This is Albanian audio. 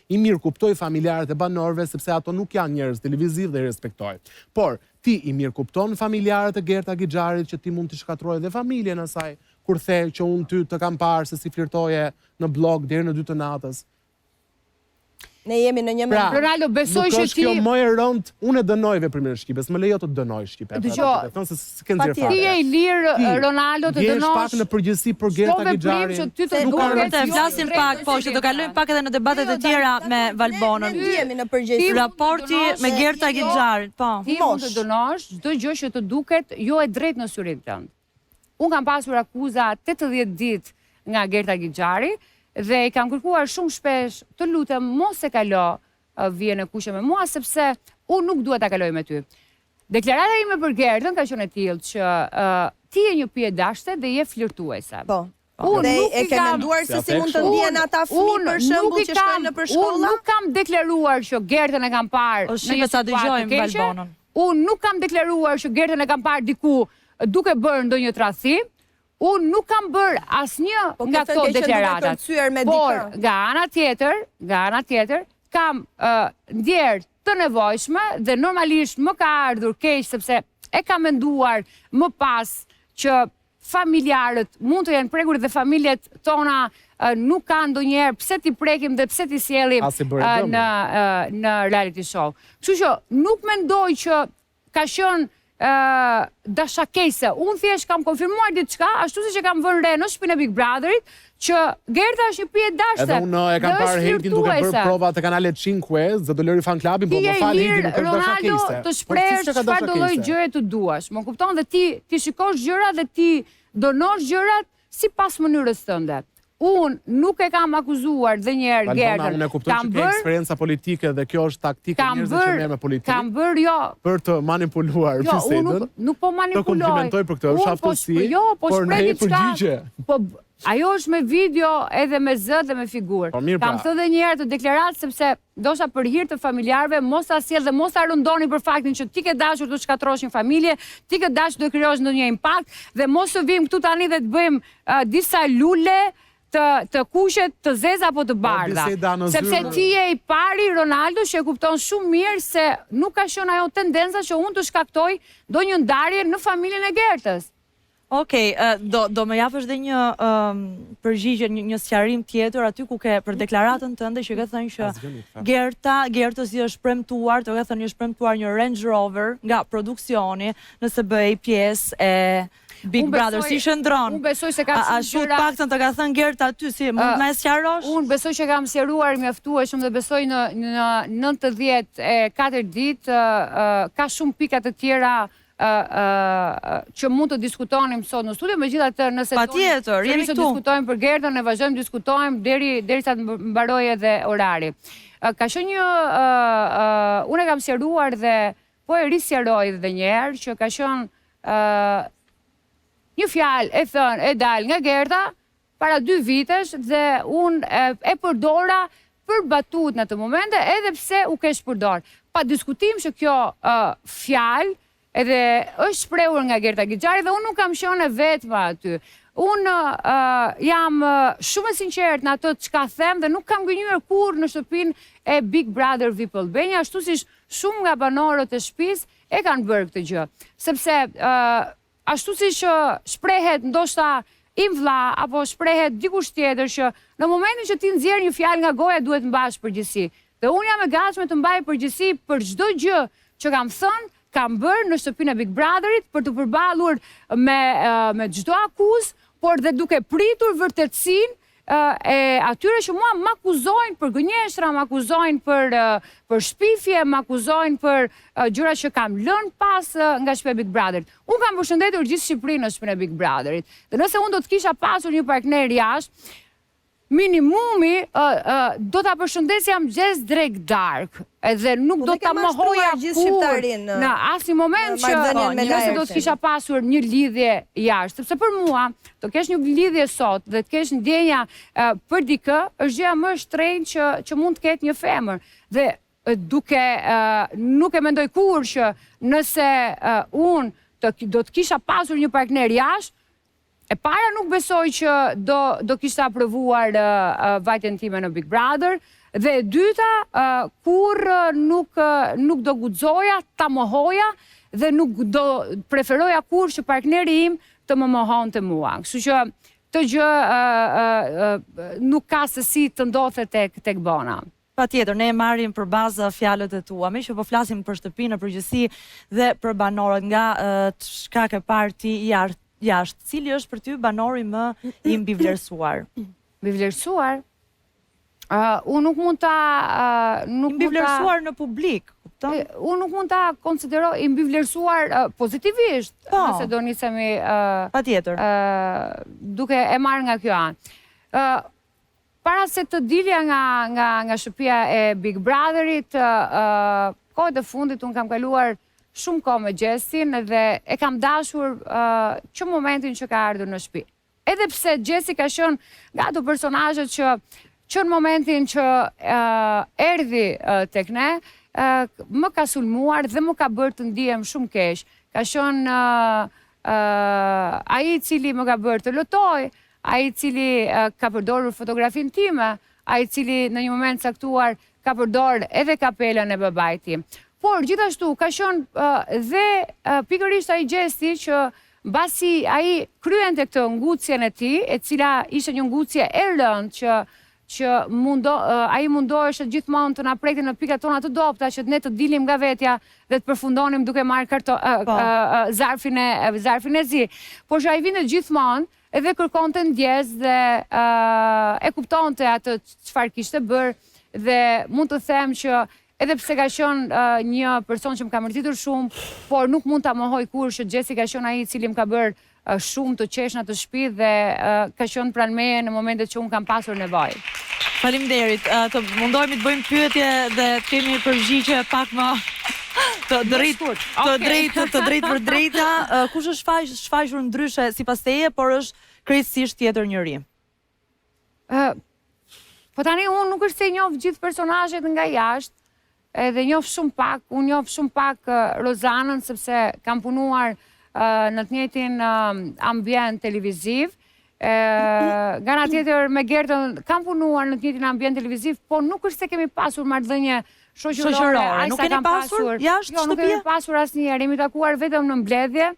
i mirë kuptoj familjarët e banorëve sepse ato nuk janë njerëz televiziv dhe i respektoj. Por ti i mirë kupton familjarët e Gerta Gixharit që ti mund të shkatroj dhe familjen e saj kur the që unë ty të kam parë se si flirtoje në blog deri në 2 të natës. Ne jemi në një Pra, Ronaldo, besoj nuk që është kjo më e rëndë, unë e dënoj veprimin e Shqipes, më lejo të dënoj Shqipe. Thonë se s'ken zirë fare. Ti je i lirë, Ronaldo, të dënosh. Je pak në përgjithësi për Gerta Gixharin. Flasim pak, po, që do kalojmë pak edhe në debatet e tjera me Valbonën. Ne jemi në përgjithësi. Raporti me Gerta Gixharin, po. Ti mund të dënosh çdo gjë që të duket jo e drejtë në syrin tënd. Unë kam pasur akuza 80 ditë nga Gerta Gixhari, dhe i kam kërkuar shumë shpesh, të lutem mos e kalo vjen e kuqe me mua, sepse unë nuk dua ta kaloj me ty. Deklarata ime për Gertën ka qenë e tillë që ti je një pjedashte dhe je flirtuese. Po. Dhe e ke menduar se si mund të ndihen ata fëmijë për shembull që shkojnë nëpër shkolla? Unë nuk kam deklaruar që Gertën e kam parë në një situatë të keqe. Unë nuk kam deklaruar që Gertën e kam parë diku duke bërë ndonjë tradhtim. Unë nuk kam bërë asnjë nga këto deklaratat. Por, nga ana tjetër, kam ndjerë të nevojshme dhe normalisht më ka ardhur keq sepse e kam menduar më pas që familjarët mund të jenë prekur dhe familjet tona nuk kanë ndonjëherë pse ti prekim dhe pse ti sjellim në reality show. Kështu që nuk mendoj që ka qenë dashakese. Unë thjesht kam konfirmuar diçka, ashtu siç e kam vënë re në shtëpinë e Big Brotherit, që Gerta është një pjedashte. Edhe unë e kam parë Heldin duke bërë prova te kanale 5 dhe do lëri fan clubin, po më fal Heldin, nuk është dashakese. Ronaldo, të shprehësh çfarë do lloj gjëje të duash. Më kupton, dhe ti shikosh gjërat dhe ti donosh gjërat sipas mënyrës tënde. Unë nuk e kam akuzuar dhe njerë Gertën. Unë e kuptoj që ke eksperienca politike dhe kjo është taktika njerëzve që merr me politikë. Kam bërë, jo. Për të manipuluar bisedën. Jo, nuk po manipuloj. Të komplimentoj për këtë, është aftësi. Por ne jemi përgjigje. Po ajo është me video edhe me zë dhe me figurë. Kam thënë edhe një herë të deklaratë sepse dosha për hir të familjarëve mos ta sjell dhe mos ta rëndoni për faktin që ti ke dashur të shkatrosh një familje, ti ke dashur të krijosh ndonjë impakt dhe mos të vim këtu tani dhe të bëjmë disa lule të kuqe, të zeza apo të bardha. Sepse ti je i pari, Ronaldo, që e kupton shumë mirë se nuk ka qenë ajo tendenca që unë të shkaktoj ndonjë ndarje në familjen e Gertës. Okej, do më japësh dhe një përgjigje, një sqarim tjetër aty ku ke për deklaratën tënde që ke thënë që Gertës i është premtuar, të ka thënë i është premtuar një Range Rover nga produksioni nëse bëhej pjesë e Big Brother, si shëndron? Unë besoj se ka shumë gjëra. A paktën të ka thënë Gerta aty, si mund më sqarosh? Unë besoj që kam sqaruar mjaftueshëm dhe besoj në 94 ditë ka shumë pika të tjera që mund të diskutonim sot në studio, megjithatë nëse patjetër, jemi këtu. Diskutojmë për Gertën, ne vazhdojmë diskutojmë derisa të mbarojë edhe orari. Ka qenë një unë e kam sqaruar dhe po e risqaroj edhe një herë që ka qenë një fjalë e thënë e dal nga Gerta para 2 vitesh dhe unë e përdora për batut në të momente edhe pse u kesh përdor. Pa diskutim që kjo fjalë edhe është shprehur nga Gerta Gixhari dhe unë nuk kam qenë e vetma aty. Unë jam shumë e sinqert në ato çka them dhe nuk kam gënjur kurrë në shtëpinë e Big Brother VIP Albania, ashtu si shumë nga banorët e shtëpisë e kanë bërë këtë gjë. Sepse ashtu si që shprehet ndoshta im vlla apo shprehet dikush tjetër që në momentin që ti nxjerr një fjalë nga goja duhet mbash përgjegjësi. Dhe unë jam e gatshme të mbaj përgjegjësi për çdo gjë që kam thënë, kam bërë në shtëpinë e Big Brotherit për të përballur me çdo akuzë, por dhe duke pritur vërtetësinë e atyre që mua m'akuzojnë për gënjeshtra, m'akuzojnë për shpifje, m'akuzojnë për gjëra që kam lënë pas nga shtëpia e Big Brotherit. Unë kam përshëndetur gjithë Shqipërinë në shtëpinë e Big Brotherit. Dhe nëse unë do të kisha pasur një partner jashtë, minimumi do ta përshëndesja mëngjes drek dark. Edhe nuk do ta mohoja kurrë në asnjë moment që nëse do të kisha pasur një lidhje jashtë, sepse për mua të kesh një lidhje sot dhe të kesh ndjenja për dikë është gjëja më e shtrenjtë që mund të ketë një femër. Dhe nuk e mendoj kurrë që nëse unë do të kisha pasur një partner jashtë, e para nuk besoj që do kishte aprovuar vajtjen time në Big Brother Dhe e dyta, kur nuk do guxoja, ta mohoja dhe nuk do preferoja kur që partneri im të më mohon të mua. Kështu që të gjë nuk ka se si të ndodhe tek bona. Patjetër, ne e marrim për bazë fjalët e tua, me që po flasim për shtëpinë në përgjithësi dhe për banorët nga çka ke parë ti jashtë. Cili është për ty banori më i mbivlerësuar? Mbivlerësuar? Unë nuk mund ta... Mbivlerësuar në publik, kupton? Unë nuk mund ta konsideroj i mbivlerësuar pozitivisht, nëse do nisemi... Patjetër. Duke e marrë nga kjo anë. Para se të dilja nga shtëpia e Big Brotherit, kohët e fundit unë kam kaluar shumë kohë me Gjesin dhe e kam dashur që momentin që ka ardhur në shtëpi. Edhe pse Gjesi ka qenë nga ato personazhet që në momentin që erdhi tek ne, më ka sulmuar dhe më ka bërë të ndihem shumë keq. Ka qenë ai i cili më ka bërë të lotoj, ai i cili ka përdorur fotografin time, ai i cili në një moment caktuar ka përdorur edhe kapelën e babait tim. Por gjithashtu ka qenë dhe pikërisht ai Gjesi që mbasi ai kryente këtë ngucjen e tij, e cila ishte një ngucje e rëndë që ai mundoheshte gjithmonë të na prekte në pikat tona të dobta që ne të dilim nga vetja dhe të përfundonim duke marrë zarfin e zi. Por që ai vinte gjithmonë edhe kërkonte ndjes dhe e kuptonte atë çfarë kishte bërë dhe mund të them që edhe pse ka qenë një person që më ka mërzitur shumë, por nuk mund ta mohoj kur që Gjesi ka qenë ai i cili më ka bërë shumë të qesh në atë shtëpi dhe ka qenë pranë meje në momentet që unë kam pasur nevojë. Faleminderit. Të mundohemi të bëjmë pyetje dhe të kemi përgjigje pak më të drejtë për drejta. Kush është shfaqur ndryshe sipas teje, por është krejtësisht tjetër njëri? Po tani unë nuk është se njoh gjithë personazhet nga jashtë, edhe njoh shumë pak, unë njoh shumë pak Rozanën sepse kam punuar në të njëjtin ambient televiziv. Nga ana tjetër me Gertën kam punuar në të njëjtin ambient televiziv, por nuk është se kemi pasur marrëdhënie shoqërore. Nuk keni pasur jashtë shtëpia? Jo, nuk kemi pasur asnjëherë, jemi takuar vetëm në mbledhje.